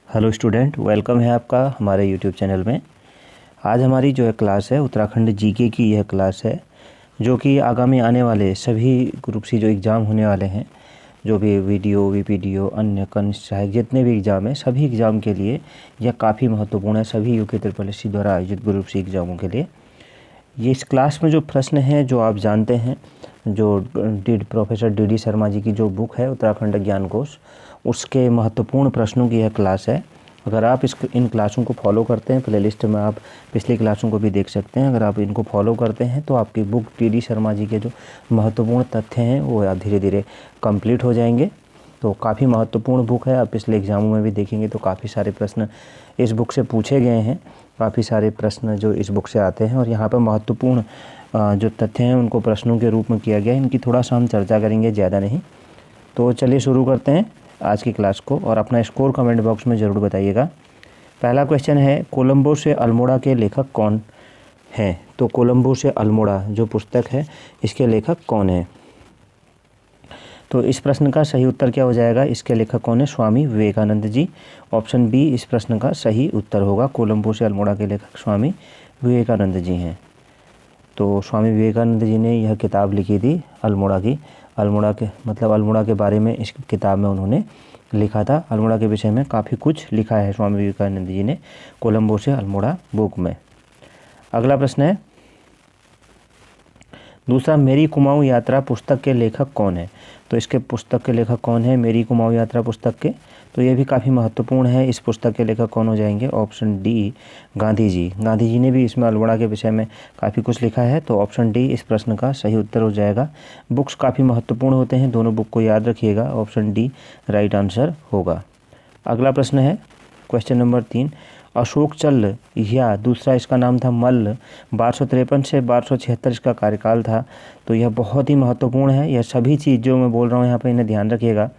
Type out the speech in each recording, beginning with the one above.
Hello student, welcome है आपका हमारे यूट्यूब चैनल में। आज हमारी जो है क्लास है उत्तराखंड जीके की यह क्लास है, जो कि आगामी आने वाले सभी ग्रुप सी जो एग्ज़ाम होने वाले हैं, जो भी वीडियो वीपीडीओ अन्य कनिष्ठ सहायक जितने भी एग्ज़ाम हैं, सभी एग्ज़ाम के लिए यह काफ़ी महत्वपूर्ण है। सभी यूके ट्रिपल एससी द्वारा आयोजित ग्रुप सी एग्ज़ामों के लिए ये इस क्लास में जो प्रश्न हैं जो आप जानते हैं, जो प्रोफेसर डी शर्मा जी की जो बुक है उत्तराखंड ज्ञान कोश, उसके महत्वपूर्ण प्रश्नों की यह क्लास है। अगर आप इन क्लासों को फॉलो करते हैं, प्लेलिस्ट में आप पिछली क्लासों को भी देख सकते हैं। अगर आप इनको फॉलो करते हैं तो आपकी बुक डी शर्मा जी के जो महत्वपूर्ण तथ्य हैं वो धीरे धीरे कंप्लीट हो जाएंगे। तो काफ़ी महत्वपूर्ण बुक है। आप पिछले एग्ज़ामों में भी देखेंगे तो काफ़ी सारे प्रश्न इस बुक से पूछे गए हैं। काफ़ी सारे प्रश्न जो इस बुक से आते हैं और यहाँ पर महत्वपूर्ण जो तथ्य हैं उनको प्रश्नों के रूप में किया गया है। इनकी थोड़ा सा हम चर्चा करेंगे, ज़्यादा नहीं। तो चलिए शुरू करते हैं आज की क्लास को, और अपना स्कोर कमेंट बॉक्स में ज़रूर बताइएगा। पहला क्वेश्चन है, कोलंबो से अल्मोड़ा के लेखक कौन हैं? तो कोलंबो से अल्मोड़ा जो पुस्तक है इसके लेखक कौन हैं? तो इस प्रश्न का सही उत्तर क्या हो जाएगा? इसके लेखक कौन है? स्वामी विवेकानंद जी। ऑप्शन बी इस प्रश्न का सही उत्तर होगा। कोलंबो से अल्मोड़ा के लेखक स्वामी विवेकानंद जी हैं। तो स्वामी विवेकानंद जी ने यह किताब लिखी थी अल्मोड़ा की। अल्मोड़ा के बारे में इस किताब में उन्होंने लिखा था। अल्मोड़ा के विषय में काफ़ी कुछ लिखा है स्वामी विवेकानंद जी ने कोलंबो से अल्मोड़ा बुक में। अगला प्रश्न है दूसरा, मेरी कुमाऊँ यात्रा पुस्तक के लेखक कौन है? तो इसके पुस्तक के लेखक कौन है मेरी कुमाऊँ यात्रा पुस्तक के? तो ये भी काफ़ी महत्वपूर्ण है। इस पुस्तक के लेखक कौन हो जाएंगे? Option D Gandhi ji. गांधी जी ने भी इसमें अल्मोड़ा के विषय में काफ़ी कुछ लिखा है। तो ऑप्शन डी इस प्रश्न का सही उत्तर हो जाएगा। बुक्स काफ़ी महत्वपूर्ण होते हैं, दोनों बुक को याद रखिएगा। ऑप्शन डी राइट आंसर होगा। अगला प्रश्न है क्वेश्चन नंबर 3, अशोक चल्ल या दूसरा इसका नाम था मल्ल, 1253 से 1276 इसका कार्यकाल था। तो यह बहुत ही महत्वपूर्ण है। यह सभी चीज़ जो मैं बोल रहा हूँ यहाँ पर इन्हें ध्यान रखिएगा।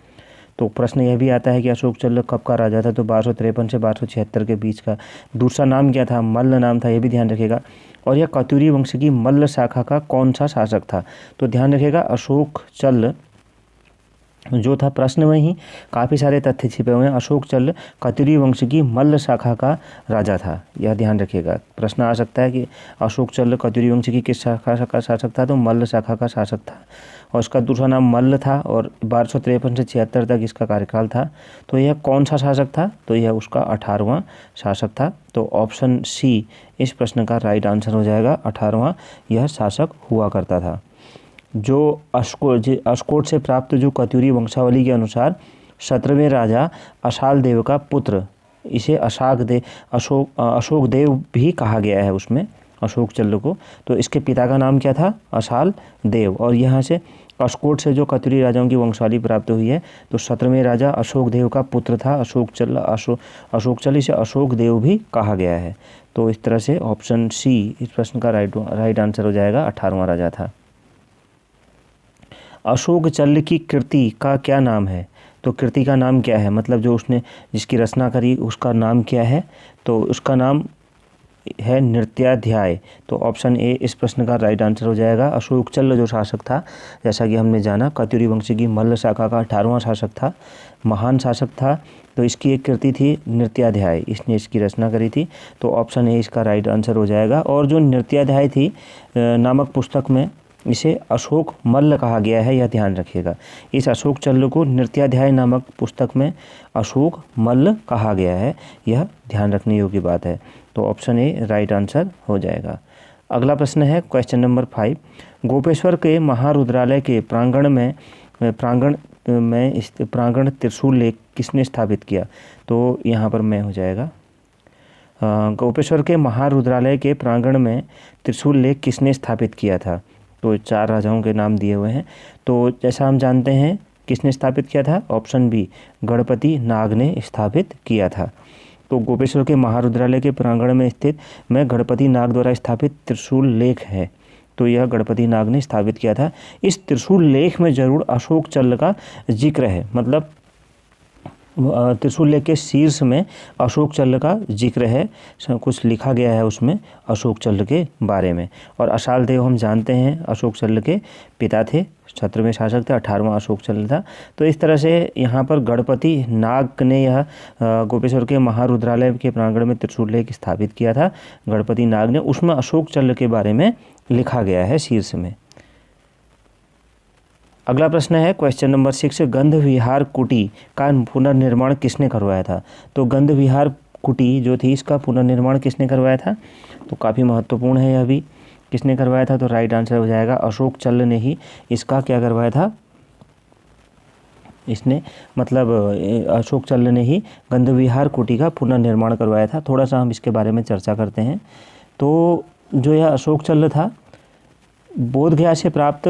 तो प्रश्न यह भी आता है कि अशोक चल्ल कब का राजा था? तो 1253 से 1276 के बीच का। दूसरा नाम क्या था? मल्ल नाम था, यह भी ध्यान रखिएगा। और यह कत्यूरी वंश की मल्ल शाखा का कौन सा शासक था? तो ध्यान रखिएगा, अशोक चल्ल जो था, प्रश्न में ही काफ़ी सारे तथ्य छिपे हुए हैं। अशोक चल्ल कत्यूरी वंश की मल्ल शाखा का राजा था, यह ध्यान रखिएगा। प्रश्न आ सकता है कि अशोक चल्ल कत्यूरी वंश की किस शाखा का शासक था? तो मल्ल शाखा का शासक था, और इसका दूसरा नाम मल्ल था, और 1253 से 76 तक इसका कार्यकाल था। तो यह कौन सा शासक था? तो यह उसका 18वां शासक था। तो ऑप्शन सी इस प्रश्न का राइट आंसर हो जाएगा। 18वां यह शासक हुआ करता था। जो अस्कोट से प्राप्त जो कत्यूरी वंशावली के अनुसार 17वें राजा असाल देव का पुत्र, इसे अशोक देव भी कहा गया है उसमें, अशोक चल्ल को। तो इसके पिता का नाम क्या था? असाल देव। और यहाँ से अस्कोट से जो कत्यूरी राजाओं की वंशावली प्राप्त हुई है, तो 17वें राजा अशोक देव का पुत्र था अशोक चल्ल, इसे अशोक देव भी कहा गया है। तो इस तरह से ऑप्शन सी इस प्रश्न का राइट आंसर हो जाएगा। 18वां राजा था। अशोक चल्ल की कृति का क्या नाम है? तो कृति का नाम क्या है, मतलब जो उसने जिसकी रचना करी उसका नाम क्या है? तो उसका नाम है नृत्याध्याय। तो ऑप्शन ए इस प्रश्न का राइट आंसर हो जाएगा। अशोक चल्ल जो शासक था, जैसा कि हमने जाना, कत्यूरी वंश की मल्ल शाखा का 18वां शासक था, महान शासक था। तो इसकी एक कृति थी नृत्याध्याय, इसने इसकी रचना करी थी। तो ऑप्शन ए इसका राइट आंसर हो जाएगा। और जो नृत्याध्याय थी नामक पुस्तक में इसे अशोक मल्ल कहा गया है, यह ध्यान रखिएगा। इस अशोक चल्ल को नृत्याध्याय नामक पुस्तक में अशोक मल्ल कहा गया है, यह ध्यान रखने योग्य बात है। तो ऑप्शन ए राइट आंसर हो जाएगा। अगला प्रश्न है क्वेश्चन नंबर 5, गोपेश्वर के महारुद्रालय के प्रांगण त्रिशूल लेख किसने स्थापित किया? तो यहाँ पर मैं हो जाएगा। गोपेश्वर के महारुद्रालय के प्रांगण में त्रिशूल लेख किसने स्थापित किया था? तो 4 राजाओं के नाम दिए हुए हैं। तो जैसा हम जानते हैं किसने स्थापित किया था? ऑप्शन बी गणपति नाग ने स्थापित किया था। तो गोपेश्वर के महारुद्रालय के प्रांगण में स्थित में गणपति नाग द्वारा स्थापित त्रिशूल लेख है। तो यह गणपति नाग ने स्थापित किया था। इस त्रिशूल लेख में जरूर अशोक चल्ल का जिक्र है, मतलब त्रिशूल लेख के शीर्ष में अशोक चल्ल का जिक्र है, कुछ लिखा गया है उसमें अशोक चल्ल के बारे में। और अशाल देव हम जानते हैं अशोक चल्ल के पिता थे, 17वें शासक थे, 18वां अशोक चल्ल था। तो इस तरह से यहाँ पर गणपति नाग ने यह गोपेश्वर के महारुद्रालय के प्रांगण में त्रिशूल लेख स्थापित किया था, गणपति नाग ने, उसमें अशोक चल्ल के बारे में लिखा गया है शीर्ष में। अगला प्रश्न है क्वेश्चन नंबर 6, गंध विहार कुटी का पुनर्निर्माण किसने करवाया था? तो गंध विहार कुटी जो थी इसका पुनर्निर्माण किसने करवाया था? तो काफ़ी महत्वपूर्ण है यह भी, किसने करवाया था? तो राइट आंसर हो जाएगा अशोक चल्ल ने ही इसका क्या करवाया था, इसने मतलब अशोक चल्ल ने ही गंध विहार कुटी का पुनर्निर्माण करवाया था। थोड़ा सा हम इसके बारे में चर्चा करते हैं। तो जो यह अशोक चल्ल था, बोध गया से प्राप्त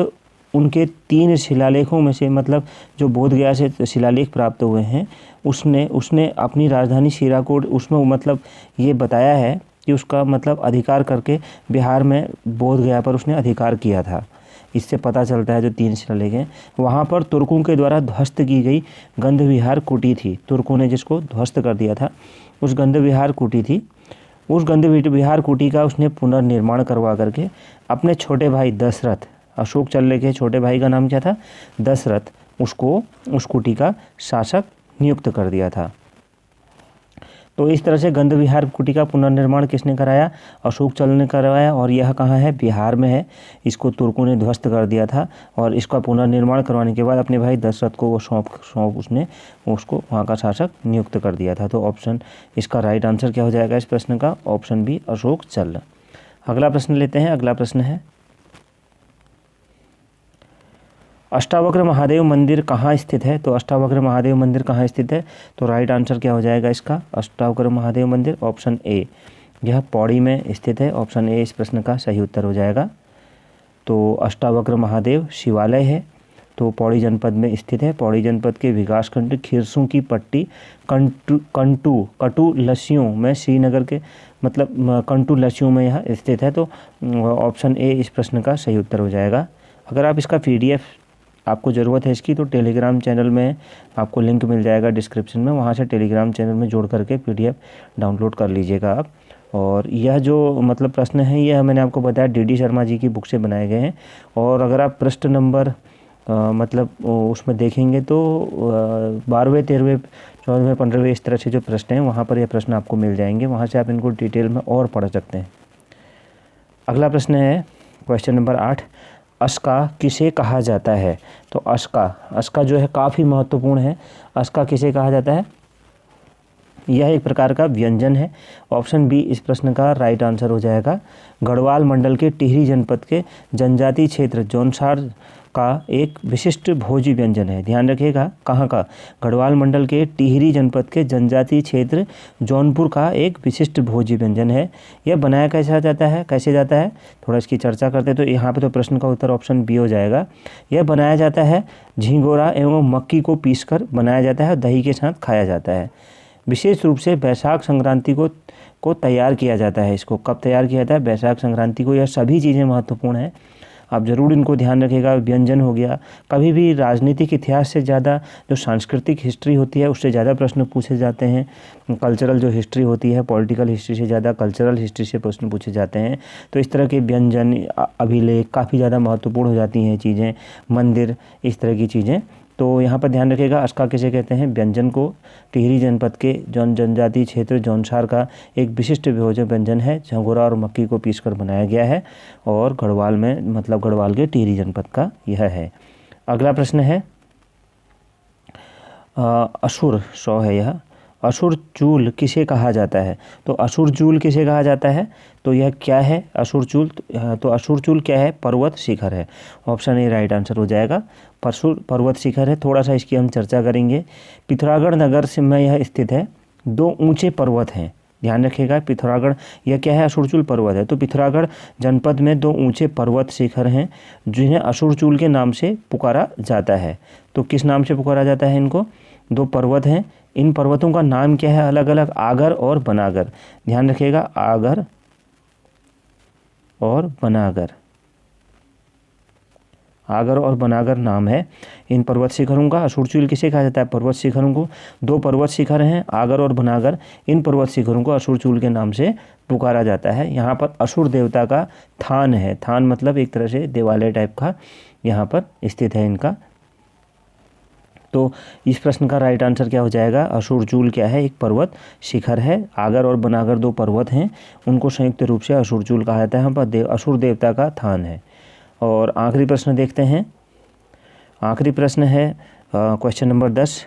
उनके 3 शिलालेखों में से, मतलब जो बोध गया से शिलालेख प्राप्त हुए हैं, उसने अपनी राजधानी शीराकोट, उसमें मतलब ये बताया है कि उसका मतलब अधिकार करके बिहार में बोध गया पर उसने अधिकार किया था। इससे पता चलता है जो 3 शिलालेख हैं, वहाँ पर तुर्कों के द्वारा ध्वस्त की गई गंध विहार कुटी थी, तुर्कों ने जिसको ध्वस्त कर दिया था उस गंध विहार कुटी थी। उस गंध विहार कुटी का उसने पुनर्निर्माण करवा करके अपने छोटे भाई दशरथ, अशोक चल्ल के छोटे भाई का नाम क्या था? दशरथ, उसको उस कुटी का शासक नियुक्त कर दिया था। तो इस तरह से गंध विहार कुटी का पुनर्निर्माण किसने कराया? अशोक चल्ल ने करवाया। और यह कहाँ है? बिहार में है। इसको तुर्कों ने ध्वस्त कर दिया था और इसका पुनर्निर्माण करवाने के बाद अपने भाई दशरथ को वो सौंप उसने उसको वहाँ का शासक नियुक्त कर दिया था। तो ऑप्शन, इसका राइट आंसर क्या हो जाएगा इस प्रश्न का? ऑप्शन बी, अशोक चल्ल। अगला प्रश्न लेते हैं। अगला प्रश्न है, अष्टावक्र महादेव मंदिर कहाँ स्थित है? तो अष्टावक्र महादेव मंदिर कहाँ स्थित है? तो राइट आंसर क्या हो जाएगा इसका? अष्टावक्र महादेव मंदिर ऑप्शन ए, यह पौड़ी में स्थित है। ऑप्शन ए इस प्रश्न का सही उत्तर हो जाएगा। तो अष्टावक्र महादेव शिवालय है, तो पौड़ी जनपद में स्थित है। पौड़ी जनपद के विकासखंड खिरसू की पट्टी कटु लस्सियों में, श्रीनगर के मतलब कंटू लस्सियों में यह स्थित है। तो ऑप्शन ए इस प्रश्न का सही उत्तर हो जाएगा। अगर आप इसका PDF आपको ज़रूरत है इसकी, तो टेलीग्राम चैनल में आपको लिंक मिल जाएगा डिस्क्रिप्शन में, वहाँ से टेलीग्राम चैनल में जोड़ करके PDF डाउनलोड कर लीजिएगा आप। और यह जो मतलब प्रश्न है, यह मैंने आपको बताया DD शर्मा जी की बुक से बनाए गए हैं। और अगर आप पृष्ठ नंबर मतलब उसमें देखेंगे तो 12वें 13वें 14वें 15वें इस तरह से जो प्रश्न हैं वहाँ पर यह प्रश्न आपको मिल जाएंगे, वहाँ से आप इनको डिटेल में और पढ़ सकते हैं। अगला प्रश्न है क्वेश्चन नंबर 8, अस्का किसे कहा जाता है? तो अस्का जो है काफ़ी महत्वपूर्ण है। अस्का किसे कहा जाता है? यह एक प्रकार का व्यंजन है। ऑप्शन बी इस प्रश्न का राइट आंसर हो जाएगा। गढ़वाल मंडल के टिहरी जनपद के जनजातीय क्षेत्र जौनसार का एक विशिष्ट भोज्य व्यंजन है। ध्यान रखिएगा, कहाँ का? गढ़वाल मंडल के टिहरी जनपद के जनजातीय क्षेत्र जौनपुर का एक विशिष्ट भोज्य व्यंजन है। यह बनाया कैसे जाता है? थोड़ा इसकी चर्चा करते हैं। तो यहाँ पे तो प्रश्न का उत्तर ऑप्शन बी हो जाएगा। यह बनाया जाता है झिंगोरा एवं मक्की को पीसकर बनाया जाता है, दही के साथ खाया जाता है। विशेष रूप से बैसाख संक्रांति को तैयार किया जाता है। इसको कब तैयार किया जाता है? बैसाख संक्रांति को। यह सभी चीज़ें महत्वपूर्ण हैं, आप ज़रूर इनको ध्यान रखिएगा। व्यंजन हो गया, कभी भी राजनीतिक इतिहास से ज़्यादा जो सांस्कृतिक हिस्ट्री होती है उससे ज़्यादा प्रश्न पूछे जाते हैं। कल्चरल जो हिस्ट्री होती है, पॉलिटिकल हिस्ट्री से ज़्यादा कल्चरल हिस्ट्री से प्रश्न पूछे जाते हैं। तो इस तरह के व्यंजन, अभिलेख काफ़ी ज़्यादा महत्वपूर्ण हो जाती हैं चीज़ें, मंदिर, इस तरह की चीज़ें। तो यहाँ पर ध्यान रखिएगा, अस्का किसे कहते हैं? व्यंजन को। टिहरी जनपद के जनजातीय क्षेत्र जौनसार का एक विशिष्ट भोज्य व्यंजन है, झंगोरा और मक्की को पीसकर बनाया गया है और गढ़वाल में मतलब गढ़वाल के टिहरी जनपद का यह है। अगला प्रश्न है असुर 100 है यह। असुर चूल किसे कहा जाता है? तो असुर चूल किसे कहा जाता है? तो यह क्या है असुर चूल? तो असुर चूल क्या है? पर्वत शिखर है। ऑप्शन ए राइट आंसर हो जाएगा। पर्वत शिखर है। थोड़ा सा इसकी हम चर्चा करेंगे। पिथौरागढ़ नगर से में यह स्थित है। 2 ऊंचे पर्वत हैं, ध्यान रखिएगा। पिथौरागढ़ यह क्या है? असुरचूल पर्वत है। तो पिथौरागढ़ जनपद में 2 ऊंचे पर्वत शिखर हैं जिन्हें असुरचूल के नाम से पुकारा जाता है। तो किस नाम से पुकारा जाता है इनको? 2 पर्वत हैं, इन पर्वतों का नाम क्या है? अलग अलग, आगर और बनागर। ध्यान रखिएगा, आगर और बनागर। आगर और बनागर नाम है इन पर्वत शिखरों का। असुरचूल किसे कहा जाता है? पर्वत शिखरों को। 2 पर्वत शिखर हैं आगर और बनागर, इन पर्वत शिखरों को असुरचूल के नाम से पुकारा जाता है। यहाँ पर असुर देवता का थान है, थान मतलब एक तरह से देवालय टाइप का यहाँ पर स्थित है इनका। तो इस प्रश्न का राइट आंसर क्या हो जाएगा? असुरचूल क्या है? एक पर्वत शिखर है। आगर और बनागर 2 पर्वत हैं, उनको संयुक्त रूप से असुरचूल कहा जाता है। यहाँ पर असुर देवता का थान है। और आखिरी प्रश्न देखते हैं। आखिरी प्रश्न है क्वेश्चन नंबर 10,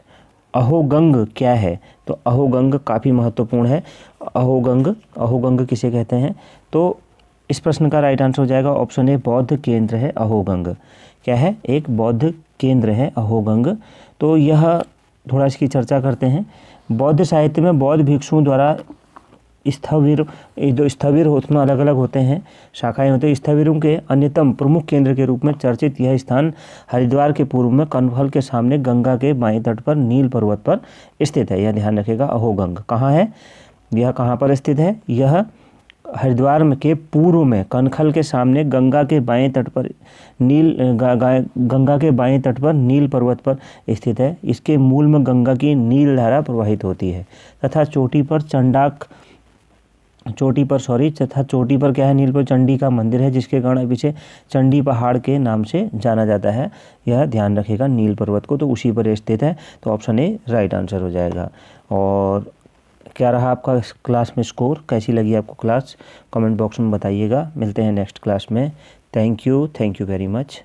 अहोगंग क्या है? तो अहोगंग काफ़ी महत्वपूर्ण है। अहोगंग किसे कहते हैं? तो इस प्रश्न का राइट आंसर हो जाएगा ऑप्शन ए, बौद्ध केंद्र है अहोगंग। क्या है? एक बौद्ध केंद्र है अहोगंग। तो यह थोड़ा इसकी चर्चा करते हैं। बौद्ध साहित्य में बौद्ध भिक्षुओं द्वारा स्थविर, जो स्थविर उसमें अलग अलग होते हैं, शाखाएं होते हैं। स्थविरों के अन्यतम प्रमुख केंद्र के रूप में चर्चित यह स्थान हरिद्वार के पूर्व में कनखल के सामने गंगा के बाएं तट पर नील पर्वत पर स्थित है। यह ध्यान रखिएगा। अहोगंग कहाँ है? यह कहाँ पर स्थित है? यह हरिद्वार के पूर्व में कनखल के सामने गंगा के बाएं तट पर गंगा के बाएं तट पर नील पर्वत पर स्थित है। इसके मूल में गंगा की नील धारा प्रवाहित होती है तथा चोटी पर चोटी पर क्या है? नील पर चंडी का मंदिर है, जिसके कारण पीछे चंडी पहाड़ के नाम से जाना जाता है। यह ध्यान रखिएगा नील पर्वत को, तो उसी पर स्थित है। तो ऑप्शन ए राइट आंसर हो जाएगा। और क्या रहा आपका क्लास में स्कोर? कैसी लगी आपको क्लास? कमेंट बॉक्स में बताइएगा। मिलते हैं नेक्स्ट क्लास में। Thank you very much.